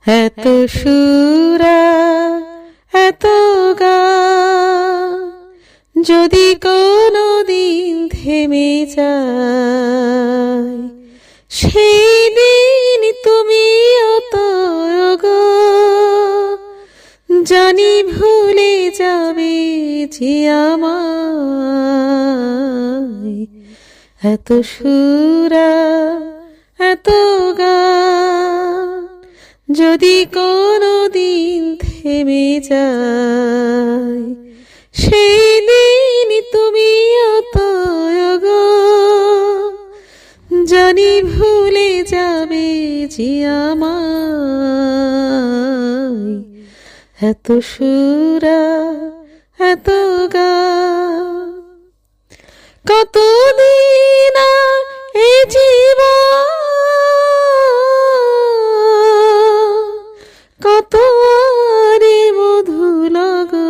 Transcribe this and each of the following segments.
এত সুরা এত গান যদি কোনো দিন থেমে যায়, সেই দিন তুমি অত গো জানি ভুলে যাবে যে আমায়। এত সুরা এত গান যদি কোনো দিন থেমে যায়, সেই দিন তুমি অত গো জানি ভুলে যাবে যে আমায়। এত সুরা এত গান কতদিন আর এ জীবন, কত রে মধু লগন,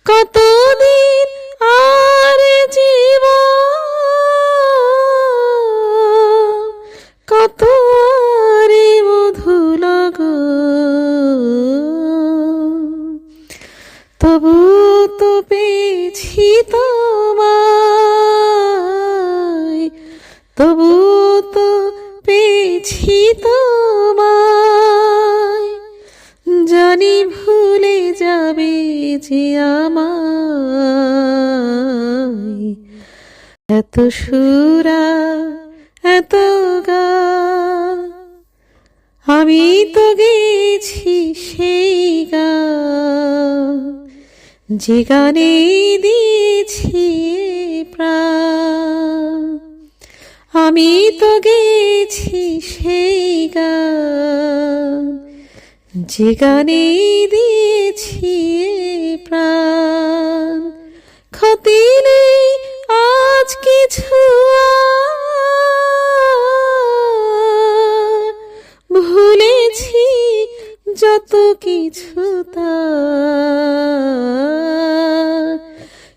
কতদিন আর জীবন, কত রে মধু লগন। তবু তো পেয়েছি তোমায়, তবু তো পেয়েছি তোমায়, জানি ভুলে যাবে যে আমায়। এত সুরা এত গান আমি তো গেছি সেই গান, যে গানে দিয়েছি প্রাণ। আমি তো গেছি সেই গান, যে গানে দিয়েছি প্রাণ। ক্ষতি নেই আজ কিছু আর, ভুলেছি যত কিছু তার।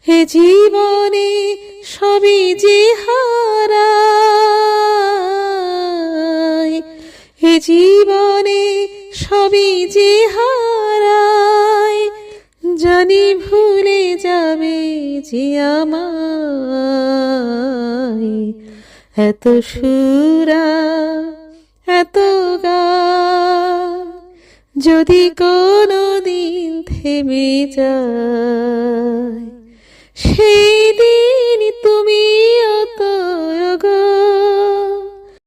হে জীবনে সবই যে হারায়, হে জীবনে সবই যে হারায়, জানি ভুলে যাবে যে আমায়। এত সুরা এত গান যদি কোনো দিন থেমে যায়, সেই দিন তুমি অত গো